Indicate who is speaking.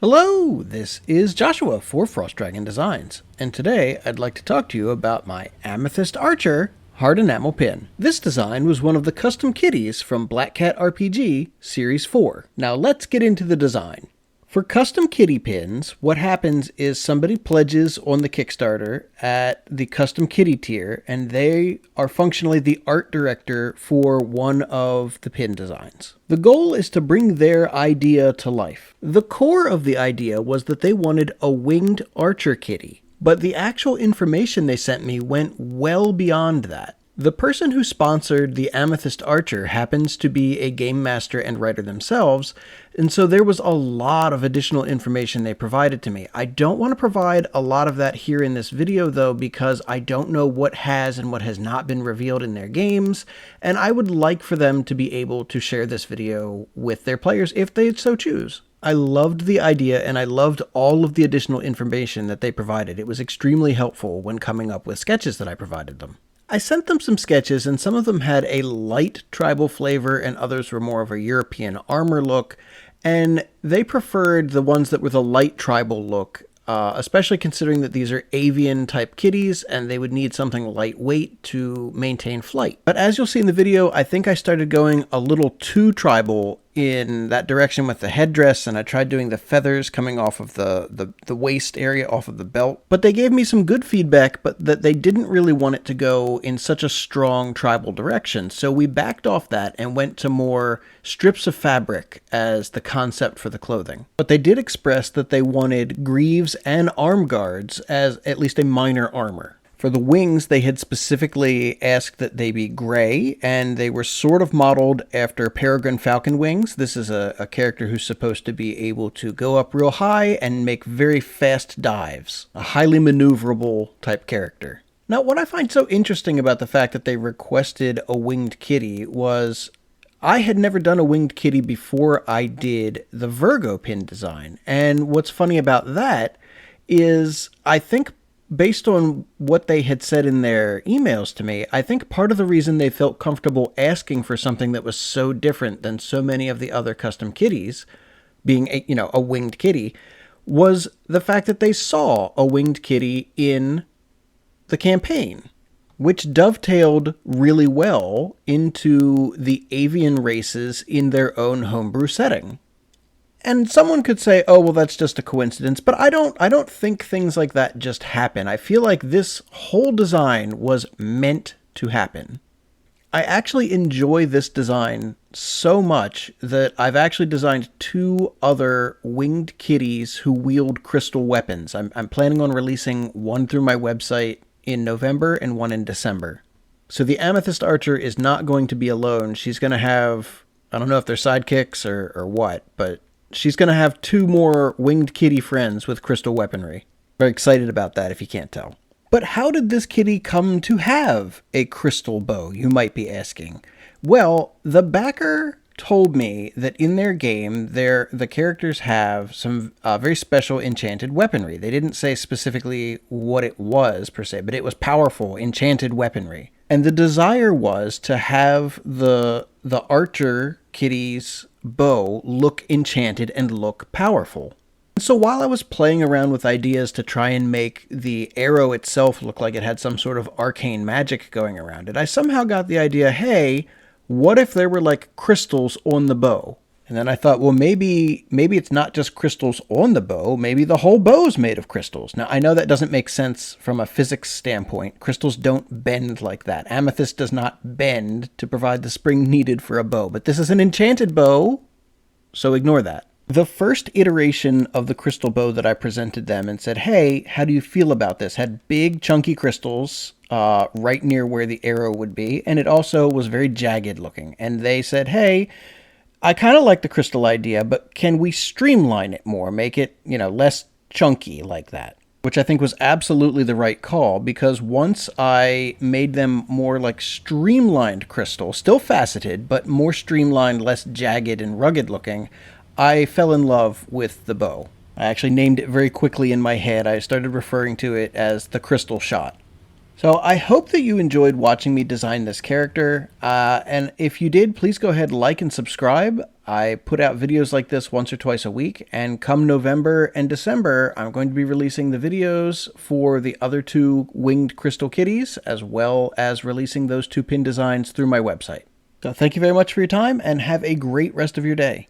Speaker 1: Hello, this is Joshua for Frost Dragon Designs, and today I'd like to talk to you about my Amethyst Archer hard enamel pin. This design was one of the Custom Kitties from Black Cat RPG Series 4. Now let's get into the design. For custom kitty pins, what happens is somebody pledges on the Kickstarter at the custom kitty tier, and they are functionally the art director for one of the pin designs. The goal is to bring their idea to life. The core of the idea was that they wanted a winged archer kitty, but the actual information they sent me went well beyond that. The person who sponsored the Amethyst Archer happens to be a game master and writer themselves, and so there was a lot of additional information they provided to me. I don't want to provide a lot of that here in this video though, because I don't know what has and what has not been revealed in their games, and I would like for them to be able to share this video with their players if they so choose. I loved the idea and I loved all of the additional information that they provided. It was extremely helpful when coming up with sketches that I provided them. I sent them some sketches, and some of them had a light tribal flavor and others were more of a European armor look, and they preferred the ones that were the light tribal look, especially considering that these are avian type kitties and they would need something lightweight to maintain flight. But as you'll see in the video, I think I started going a little too tribal in that direction with the headdress, and I tried doing the feathers coming off of the waist area, off of the belt. But they gave me some good feedback, but that they didn't really want it to go in such a strong tribal direction. So we backed off that and went to more strips of fabric as the concept for the clothing. But they did express that they wanted greaves and arm guards as at least a minor armor. For the wings, they had specifically asked that they be gray, and they were sort of modeled after peregrine falcon wings. This is a character who's supposed to be able to go up real high and make very fast dives. A highly maneuverable type character. Now, what I find so interesting about the fact that they requested a winged kitty was I had never done a winged kitty before I did the Virgo pin design. And what's funny about that is I think based on what they had said in their emails to me, I think part of the reason they felt comfortable asking for something that was so different than so many of the other custom kitties, being a winged kitty, was the fact that they saw a winged kitty in the campaign, which dovetailed really well into the avian races in their own homebrew setting. And someone could say, oh, well, that's just a coincidence, but I don't think things like that just happen. I feel like this whole design was meant to happen. I actually enjoy this design so much that I've actually designed two other winged kitties who wield crystal weapons. I'm planning on releasing one through my website in November and one in December. So the Amethyst Archer is not going to be alone. She's going to have, I don't know if they're sidekicks or what, but she's going to have two more winged kitty friends with crystal weaponry. Very excited about that if you can't tell. But how did this kitty come to have a crystal bow, you might be asking? Well, the backer told me that in their game, the characters have some very special enchanted weaponry. They didn't say specifically what it was per se, but it was powerful, enchanted weaponry. And the desire was to have the archer kitty's bow look enchanted and look powerful. So while I was playing around with ideas to try and make the arrow itself look like it had some sort of arcane magic going around it, I somehow got the idea, hey, what if there were like crystals on the bow? And then I thought, well, maybe it's not just crystals on the bow. Maybe the whole bow's made of crystals. Now, I know that doesn't make sense from a physics standpoint. Crystals don't bend like that. Amethyst does not bend to provide the spring needed for a bow. But this is an enchanted bow, so ignore that. The first iteration of the crystal bow that I presented them and said, hey, how do you feel about this? Had big chunky crystals right near where the arrow would be. And it also was very jagged looking. And they said, hey, I kind of like the crystal idea, but can we streamline it more, make it, less chunky like that? Which I think was absolutely the right call, because once I made them more like streamlined crystal, still faceted, but more streamlined, less jagged and rugged looking, I fell in love with the bow. I actually named it very quickly in my head. I started referring to it as the crystal shot. So I hope that you enjoyed watching me design this character, and if you did, please go ahead, like and subscribe. I put out videos like this once or twice a week, and come November and December, I'm going to be releasing the videos for the other two winged crystal kitties, as well as releasing those two pin designs through my website. So thank you very much for your time, and have a great rest of your day.